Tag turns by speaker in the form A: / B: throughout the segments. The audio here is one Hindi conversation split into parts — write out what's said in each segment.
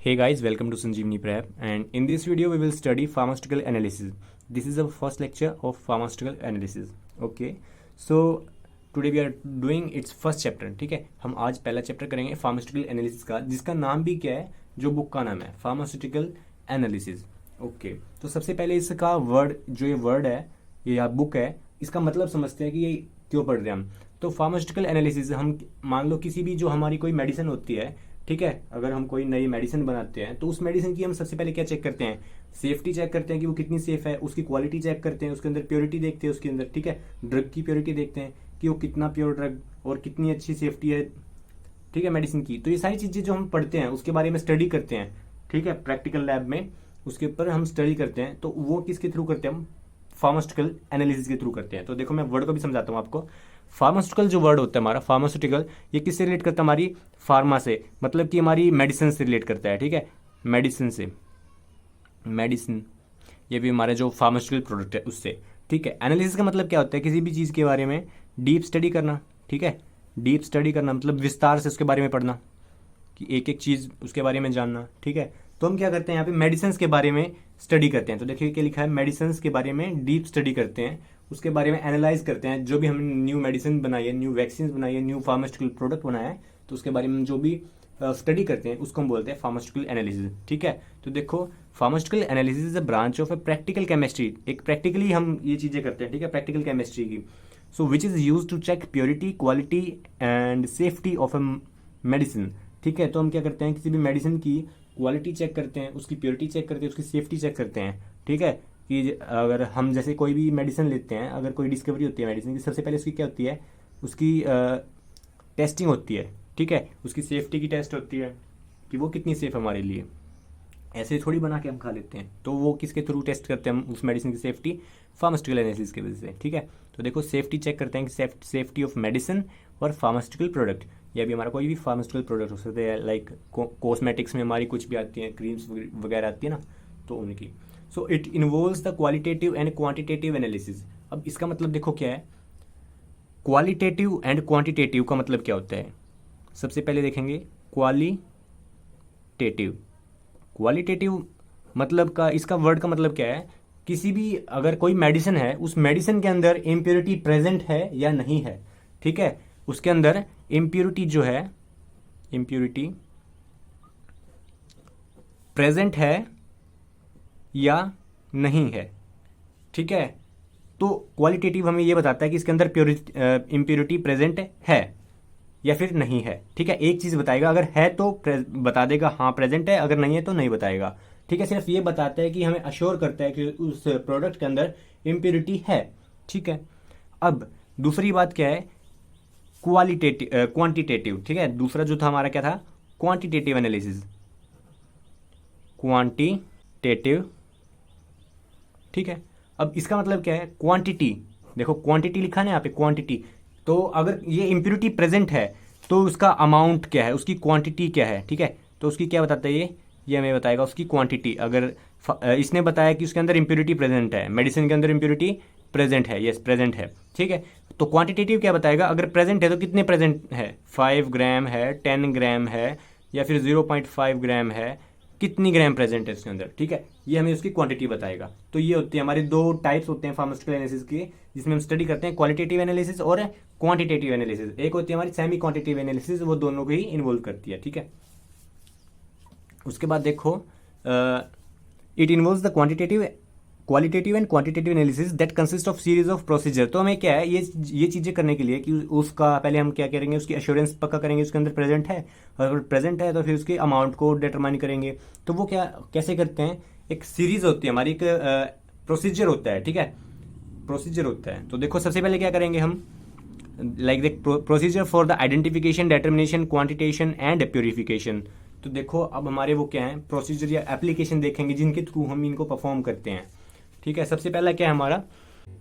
A: Hey guys, welcome to Sanjeevani Prep, and in this video we will study pharmaceutical analysis. This is the first lecture of pharmaceutical analysis. Okay, so today we are doing its first chapter. ठीक है, हम आज पहला चैप्टर करेंगे फार्मास्यूटिकल एनालिसिस का, जिसका नाम भी क्या है, जो बुक का नाम है फार्मास्यूटिकल एनालिसिस. ओके, तो सबसे पहले इसका वर्ड, जो ये वर्ड है, ये या बुक है, इसका मतलब समझते हैं कि ये क्यों पढ़ रहे हैं हम. तो फार्मास्यूटिकल एनालिसिस, हम मान लो किसी भी जो हमारी कोई मेडिसिन होती है, ठीक है, अगर हम कोई नई मेडिसिन बनाते हैं तो उस मेडिसिन की हम सबसे पहले क्या चेक करते हैं, सेफ्टी चेक करते हैं कि वो कितनी सेफ है, उसकी क्वालिटी चेक करते हैं, उसके अंदर प्योरिटी देखते हैं उसके अंदर, ठीक है, ड्रग की प्योरिटी देखते हैं कि वो कितना प्योर ड्रग और कितनी अच्छी सेफ्टी है, ठीक है, मेडिसिन की. तो ये सारी चीजें जो हम पढ़ते हैं उसके बारे में स्टडी करते हैं, ठीक है, प्रैक्टिकल लैब में उसके ऊपर हम स्टडी करते हैं. तो वो किसके थ्रू करते हैं, हम फार्मास्यूटिकल एनालिसिस के थ्रू करते हैं. तो देखो मैं वर्ड को भी समझाता हूँ आपको. फार्मास्यूटिकल जो वर्ड होता है हमारा फार्मास्यूटिकल, ये किससे रिलेट करता है, हमारी फार्मा से, मतलब कि हमारी मेडिसिन से रिलेट करता है. ठीक है, मेडिसिन से, मेडिसिन ये भी हमारा जो फार्मास्यूटिकल प्रोडक्ट है उससे. ठीक है, एनालिसिस का मतलब क्या होता है, किसी भी चीज़ के बारे में डीप स्टडी करना. ठीक है, डीप स्टडी करना मतलब विस्तार से उसके बारे में पढ़ना, कि एक एक चीज़ उसके बारे में जानना. ठीक है, तो हम क्या करते हैं यहाँ पे मेडिसिन के बारे में स्टडी करते हैं. तो देखिए क्या लिखा है, मेडिसिन के बारे में डीप स्टडी करते हैं, उसके बारे में एनालाइज करते हैं. जो भी हमने न्यू मेडिसिन बनाई है, न्यू वैक्सीन बनाई है, न्यू फार्मास्यूटिकल प्रोडक्ट बनाया है, तो उसके बारे में जो भी स्टडी करते हैं उसको हम बोलते हैं फार्मास्यूटिकल एनालिसिस. ठीक है, तो देखो pharmaceutical analysis is a branch of a practical chemistry. एक प्रैक्टिकली हम ये चीज़ें करते हैं, ठीक है, प्रैक्टिकल केमिस्ट्री की. So which is use to check purity, quality and safety of a medicine. ठीक है, तो हम क्या करते हैं, किसी भी मेडिसिन की क्वालिटी चेक करते हैं, उसकी प्योरिटी चेक करते हैं, उसकी सेफ्टी चेक करते हैं. ठीक है, कि अगर हम जैसे कोई भी मेडिसिन लेते हैं, अगर कोई डिस्कवरी होती है मेडिसिन की, सबसे पहले उसकी क्या होती है, उसकी टेस्टिंग होती है. ठीक है, उसकी सेफ्टी की टेस्ट होती है कि वो कितनी सेफ हमारे लिए. ऐसे थोड़ी बना के हम खा लेते हैं. तो वो किसके थ्रू टेस्ट करते हैं हम उस मेडिसिन की सेफ्टी, फार्मास्यूटिकल एनालिसिस की वजह से. ठीक है, तो देखो सेफ्टी चेक करते हैं कि सेफ्टी ऑफ मेडिसिन और फार्मास्यूटिकल प्रोडक्ट. या भी हमारा कोई भी फार्मास्यूटिकल प्रोडक्ट हो सकते हैं, लाइक कॉस्मेटिक्स में हमारी कुछ भी आती हैं, क्रीम्स वगैरह आती है ना, तो उनकी. So it involves the qualitative and quantitative analysis. अब इसका मतलब देखो क्या है, क्वालिटेटिव एंड क्वांटिटेटिव का मतलब क्या होता है. सबसे पहले देखेंगे क्वालिटेटिव. क्वालिटेटिव मतलब का, इसका वर्ड का मतलब क्या है, किसी भी अगर कोई मेडिसिन है, उस मेडिसिन के अंदर इम्प्योरिटी प्रेजेंट है या नहीं है. ठीक है, उसके अंदर इम्प्योरिटी जो है, इम्प्योरिटी प्रेजेंट है या नहीं है. ठीक है, तो क्वालिटेटिव हमें ये बताता है कि इसके अंदर इम्प्योरिटी प्रेजेंट है या फिर नहीं है. ठीक है, एक चीज बताएगा, अगर है तो बता देगा हाँ प्रेजेंट है, अगर नहीं है तो नहीं बताएगा. ठीक है, सिर्फ ये बताता है कि हमें अश्योर करता है कि उस प्रोडक्ट के अंदर इम्प्योरिटी है. ठीक है, अब दूसरी बात क्या है, क्वांटिटेटिव. ठीक है, दूसरा जो था हमारा क्या था, क्वांटिटेटिव एनालिसिस, क्वांटिटेटिव. ठीक है, अब इसका मतलब क्या है, क्वांटिटी. देखो क्वांटिटी लिखा है ना यहाँ पे, क्वांटिटी. तो अगर ये इम्प्योरिटी प्रेजेंट है तो उसका अमाउंट क्या है, उसकी क्वांटिटी क्या है. ठीक है, तो उसकी क्या बताता है ये हमें बताएगा उसकी क्वांटिटी. अगर इसने बताया कि उसके अंदर इम्प्योरिटी प्रेजेंट है, मेडिसिन के अंदर इम्प्योरिटी प्रेजेंट है, यस प्रेजेंट है. ठीक है, तो क्वांटिटेटिव क्या बताएगा, अगर प्रेजेंट है तो कितने प्रेजेंट है, 5 ग्राम है, 10 ग्राम है, या फिर 0.5 ग्राम है, कितनी ग्राम प्रेजेंट है उसके अंदर. ठीक है, ये हमें उसकी क्वांटिटी बताएगा. तो ये होते हैं हमारे दो टाइप्स होते हैं फार्मास्यूटिकल एनालिसिस के, जिसमें हम स्टडी करते हैं क्वालिटेटिव एनालिसिस और क्वांटिटेटिव एनालिसिस. एक होती है हमारी सेमी क्वांटिटेटिव एनालिसिस, वो दोनों को ही इन्वॉल्व करती है. ठीक है, उसके बाद देखो it involves the qualitative and quantitative analysis that consist of series of procedure. तो हमें क्या है, ये चीजें करने के लिए कि उसका पहले हम क्या करेंगे, उसकी एश्योरेंस पक्का करेंगे उसके अंदर प्रेजेंट है, और अगर प्रेजेंट है तो फिर उसके अमाउंट को डिटरमाइन करेंगे. तो वो क्या कैसे करते हैं, एक सीरीज होती है हमारी, एक प्रोसीजर होता है. ठीक है, प्रोसीजर होता है. तो देखो सबसे पहले क्या करेंगे हम, like the procedure for the identification, determination, quantitation and purification. तो देखो अब हमारे वो क्या है, प्रोसीजर या एप्लीकेशन देखेंगे जिनके थ्रू हम इनको परफॉर्म करते हैं. ठीक है, सबसे पहला क्या है हमारा,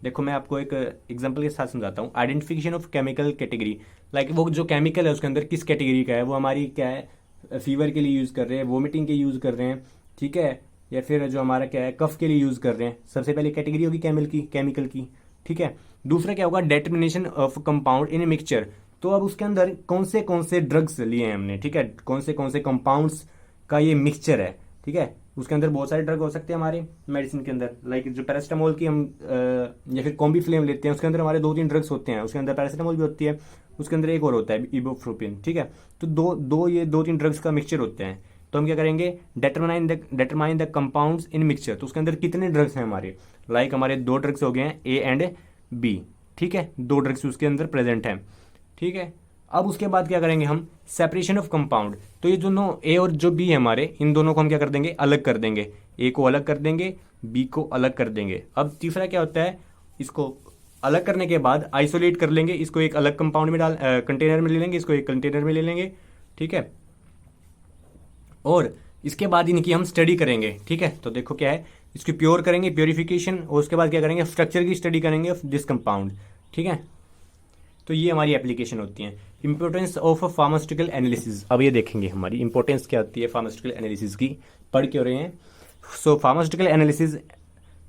A: देखो मैं आपको एक एग्जांपल के साथ समझाता हूँ. Identification of chemical category, like वो जो केमिकल है उसके अंदर किस कैटेगरी का है, वो हमारी क्या है, फीवर के लिए यूज कर रहे हैं, वोमिटिंग के यूज कर रहे हैं. ठीक है, या फिर जो हमारा क्या है, कफ के लिए यूज कर रहे हैं. सबसे पहले कैटेगरी होगी केमिकल की. ठीक है, दूसरा क्या होगा, determination of compound in a mixture. तो अब उसके अंदर कौन से ड्रग्स लिए हैं हमने. ठीक है, कौन से कंपाउंड्स का ये मिक्सचर है, ठीक है। उसके अंदर बहुत सारे ड्रग हो सकते हैं हमारे मेडिसिन के अंदर, लाइक जो पैरासीटामोल की हम या फिर कॉम्बीफ्लेम लेते हैं, उसके अंदर हमारे 2-3 ड्रग्स होते हैं। उसके अंदर पैरासीटामोल भी होती है, उसके अंदर एक और होता है इबुप्रोफेन, ठीक है। तो ये 2-3 ड्रग्स का मिक्सचर होते हैं। तो हम क्या करेंगे, determine the compounds in mixture. तो उसके अंदर कितने ड्रग्स हैं हमारे, लाइक हमारे 2 ड्रग्स हो गए हैं ए एंड बी, ठीक है, 2 ड्रग्स उसके अंदर प्रेजेंट हैं, ठीक है। अब उसके बाद क्या करेंगे हम, सेपरेशन ऑफ कंपाउंड। तो ये दोनों ए और जो बी है हमारे, इन दोनों को हम क्या कर देंगे, अलग कर देंगे। ए को अलग कर देंगे, बी को अलग कर देंगे। अब तीसरा क्या होता है, इसको अलग करने के बाद आइसोलेट कर लेंगे, इसको एक अलग कंपाउंड में कंटेनर में ले लेंगे, इसको एक कंटेनर में ले लेंगे, ठीक है। और इसके बाद इनकी हम स्टडी करेंगे, ठीक है। तो देखो क्या है, इसकी प्योर करेंगे, प्योरिफिकेशन, और उसके बाद क्या करेंगे, स्ट्रक्चर की स्टडी करेंगे ऑफ दिस कंपाउंड, ठीक है। तो ये हमारी एप्लीकेशन होती है। इंपॉर्टेंस ऑफ फार्मास्यूटिकल एनालिसिस, अब ये देखेंगे हमारी इंपॉर्टेंस क्या होती है फार्मास्यूटिकल एनालिसिस की, पढ़ क्यों रहे हैं। So pharmaceutical analysis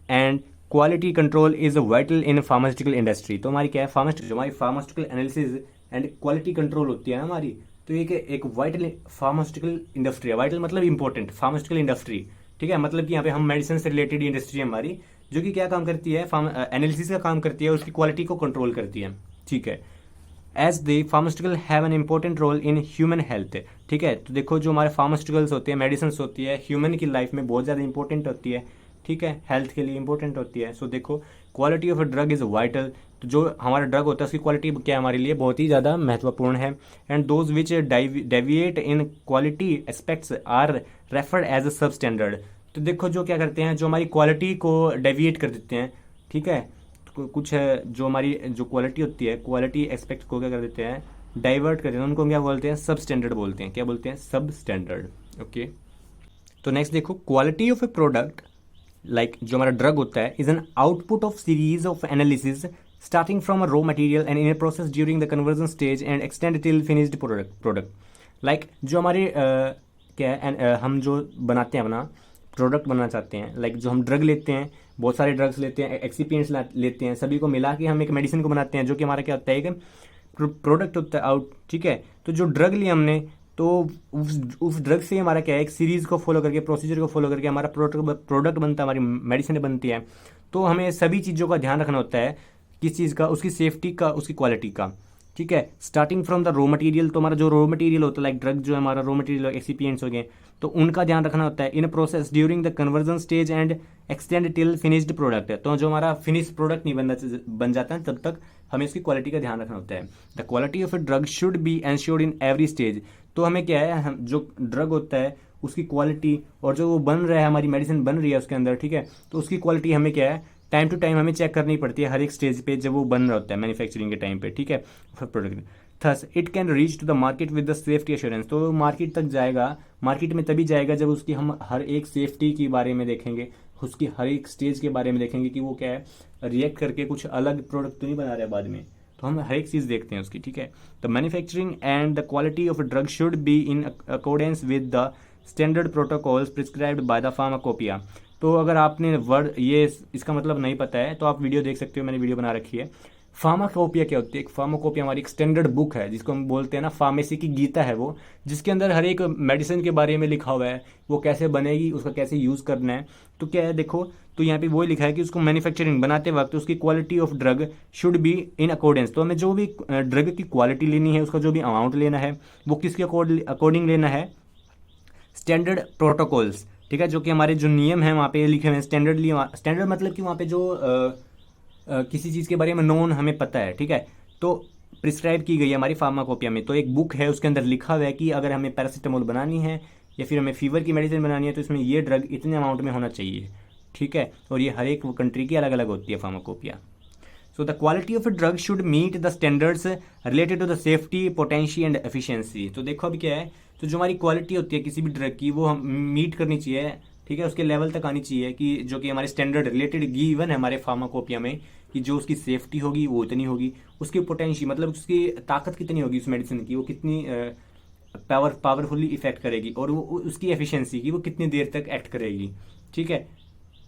A: and quality control is vital in pharmaceutical industry. तो हमारी क्या है, हमारी pharmaceutical analysis and quality control होती है ना हमारी, तो एक वाइटल फार्मास्यूटिकल इंडस्ट्री है। वाइटल मतलब इंपॉर्टेंट, फार्मास्यूटिकल इंडस्ट्री, ठीक है। मतलब कि यहाँ पे हम मेडिसिन से रिलेटेड इंडस्ट्री है हमारी, जो कि क्या काम करती है, एनालिसिस का काम करती है, उसकी क्वालिटी को कंट्रोल करती है, ठीक है। As the pharmaceutical have an important role in human health, ठीक है। तो देखो जो हमारे फार्मास्यूटिकल्स होते हैं, मेडिसिन होती है, ह्यूमन की लाइफ में बहुत ज़्यादा इंपॉर्टेंट होती है, ठीक है, हेल्थ के लिए इंपॉर्टेंट होती है। सो देखो quality of a drug is vital. तो जो हमारा ड्रग होता है उसकी क्वालिटी क्या हमारे लिए बहुत ही ज़्यादा महत्वपूर्ण है। And those which deviate in quality aspects are referred as a substandard. तो देखो जो क्या करते हैं, जो हमारी क्वालिटी को डेविएट कर देते हैं, ठीक है, कुछ जो हमारी जो क्वालिटी होती है, क्वालिटी एस्पेक्ट को क्या कर देते हैं, डाइवर्ट कर देते हैं, उनको क्या बोलते हैं, सब स्टैंडर्ड बोलते हैं। क्या बोलते हैं, सब स्टैंडर्ड, ओके। तो नेक्स्ट देखो, quality of A product, like जो हमारा ड्रग होता है, is an output of series of analysis starting from a raw material and in a process during the conversion stage and extend till finished product. Like जो हमारे क्या है, हम जो बनाते हैं अपना प्रोडक्ट बनना चाहते हैं, लाइक जो हम ड्रग लेते हैं, बहुत सारे ड्रग्स लेते हैं, एक्सिपिएंट्स लेते हैं, सभी को मिला के हम एक मेडिसिन को बनाते हैं, जो कि हमारा क्या होता है, एक प्रोडक्ट होता है आउट, ठीक है। तो जो ड्रग लिया हमने, तो उस ड्रग से हमारा क्या है, एक सीरीज को फॉलो करके, प्रोसीजर को फॉलो करके हमारा प्रोडक्ट बनता है, हमारी मेडिसिन बनती है। तो हमें सभी चीज़ों का ध्यान रखना होता है, किस चीज़ का, उसकी सेफ्टी का, उसकी क्वालिटी का, ठीक है। Starting from the raw material, तो हमारा जो रॉ मटेरियल होता है, लाइक ड्रग जो हमारा रॉ मटेरियल एक्सिपिएंट्स हो गए, तो उनका ध्यान रखना होता है। In process during the conversion stage and extend till finished product है, तो जो हमारा फिनिश प्रोडक्ट नहीं बन जाता है, तब तक हमें इसकी क्वालिटी का ध्यान रखना होता है। The quality of a drug should be ensured in every stage. तो हमें क्या है, हम जो ड्रग होता है उसकी क्वालिटी, और जो वो बन रहा है, हमारी मेडिसिन बन रही है उसके अंदर, ठीक है, तो उसकी क्वालिटी हमें क्या है, टाइम टू टाइम हमें चेक करनी पड़ती है, हर एक स्टेज पे जब वो बन रहा होता है मैन्युफैक्चरिंग के टाइम पे, ठीक है, product. Thus it can reach to the market with the safety assurance. तो मार्केट तक जाएगा, मार्केट में तभी जाएगा जब उसकी हम हर एक सेफ्टी के बारे में देखेंगे, उसकी हर एक स्टेज के बारे में देखेंगे कि वो क्या है, रिएक्ट करके कुछ अलग प्रोडक्ट तो नहीं बना रहा है बाद में। तो हम हर एक चीज़ देखते हैं उसकी, ठीक है। The manufacturing and the quality of drug should be in accordance with the standard protocols prescribed by the pharmacopoeia. तो अगर आपने वर्ड ये इसका मतलब नहीं पता है, तो आप वीडियो देख सकते हो, मैंने वीडियो बना रखी है। फार्माकोपिया क्या होती है, एक फार्माकोपिया हमारी एक स्टैंडर्ड बुक है, जिसको हम बोलते हैं ना, फार्मेसी की गीता है वो, जिसके अंदर हर एक मेडिसिन के बारे में लिखा हुआ है, वो कैसे बनेगी, उसका कैसे यूज़ करना है। तो क्या है, देखो, तो यहाँ पे वो लिखा है कि उसको मैन्युफैक्चरिंग बनाते वक्त उसकी quality of drug should be in accordance. तो हमें जो भी ड्रग की क्वालिटी लेनी है, उसका जो भी अमाउंट लेना है, वो किसके अकॉर्डिंग लेना है, स्टैंडर्ड प्रोटोकॉल्स, ठीक है, जो कि हमारे जो नियम हैं वहाँ पे लिखे हुए हैं। स्टैंडर्ड मतलब कि वहाँ पे जो किसी चीज़ के बारे में नॉन हमें पता है, ठीक है, तो प्रिस्क्राइब की गई है हमारी फार्माकोपिया में। तो एक बुक है, उसके अंदर लिखा हुआ है कि अगर हमें पैरासीटामोल बनानी है या फिर हमें फीवर की मेडिसिन बनानी है, तो इसमें ये ड्रग इतने अमाउंट में होना चाहिए, ठीक है। और ये हर एक कंट्री की अलग अलग होती है pharmacopoeia. So the quality of a drug should meet the standards related to the safety, potency and efficiency. तो देखो अभी क्या है, तो जो हमारी क्वालिटी होती है किसी भी ड्रग की, वो हम मीट करनी चाहिए, ठीक है, उसके लेवल तक आनी चाहिए कि जो कि हमारे स्टैंडर्ड रिलेटेड गिवन है हमारे फार्माकोपिया में, कि जो उसकी सेफ्टी होगी वो इतनी होगी, उसकी पोटेंशी मतलब उसकी ताकत कितनी होगी उस मेडिसिन की, वो कितनी पावरफुली इफेक्ट करेगी, और वो उसकी एफिशिएंसी की, वो कितनी देर तक एक्ट करेगी, ठीक है।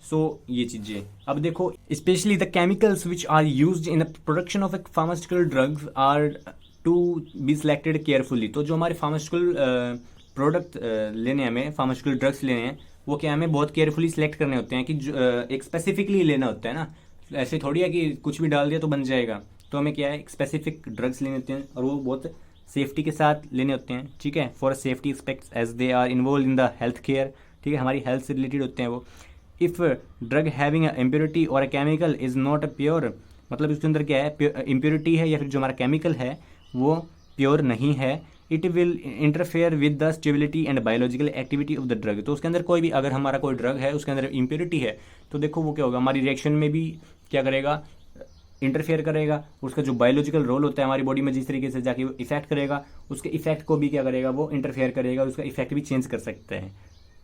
A: सो ये चीज़ें अब देखो, specially the chemicals which are used in the production of a pharmaceutical drugs are to be selected carefully. तो जो हमारे फार्मास्यूटिकल प्रोडक्ट लेने हैं, हमें फार्मास्यूटिकल ड्रग्स लेने हैं, वो क्या हमें बहुत केयरफुली सिलेक्ट करने होते हैं कि एक स्पेसिफिकली लेना होता है ना। ऐसे थोड़ी है कि कुछ भी डाल दिया तो बन जाएगा। तो हमें क्या है, एक स्पेसिफिक ड्रग्स लेने होते हैं और वो बहुत सेफ्टी के साथ लेने होते हैं, ठीक है, for safety aspects as they are involve in the health care, ठीक है, हमारी हेल्थ से रिलेटेड होते हैं वो। If drug having a impurity or a chemical is not a pure, मतलब इसके अंदर क्या है, इम्प्योरिटी है या फिर जो हमारा केमिकल है वो प्योर नहीं है, it will interfere with the stability and biological activity of the drug. तो उसके अंदर कोई भी, अगर हमारा कोई ड्रग है उसके अंदर इम्प्योरिटी है, तो देखो वो क्या होगा, हमारी रिएक्शन में भी क्या करेगा, इंटरफेयर करेगा। उसका जो बायोलॉजिकल रोल होता है हमारी बॉडी में, जिस तरीके से जाके वो इफेक्ट करेगा, उसके इफेक्ट को भी क्या करेगा, वो इंटरफेयर करेगा, उसका इफेक्ट भी चेंज कर सकते हैं,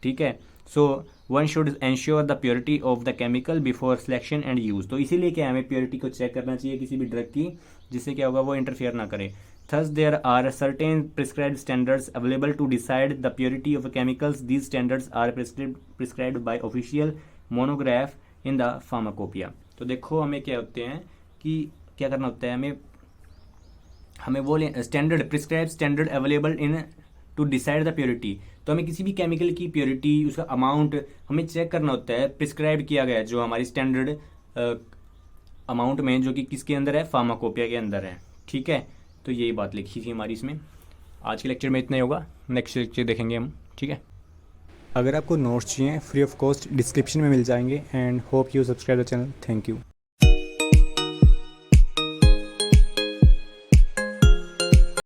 A: ठीक है। So one should ensure the purity of the chemical before selection and use. तो इसीलिए क्या है, हमें प्योरिटी को चेक करना चाहिए किसी भी ड्रग की, जिससे क्या होगा, वो इंटरफेयर ना करे। Thus, there are certain prescribed standards available to decide the purity of chemicals. These standards are prescribed by official monograph in the pharmacopoeia. तो देखो हमें क्या होते हैं कि क्या करना होता है, हमें वो standard prescribe standard available in to decide the purity. तो हमें किसी भी केमिकल की प्योरिटी, उसका अमाउंट हमें चेक करना होता है, प्रिस्क्राइब किया गया है जो हमारी स्टैंडर्ड अमाउंट में, जो कि किसके अंदर है, फार्माकोपिया के अंदर है, ठीक है। तो यही बात लिखी थी हमारी इसमें। आज के लेक्चर में इतना ही होगा, नेक्स्ट लेक्चर देखेंगे हम, ठीक है। अगर आपको नोट्स चाहिए फ्री ऑफ कॉस्ट डिस्क्रिप्शन में मिल जाएंगे। And hope you subscribe the channel. Thank you.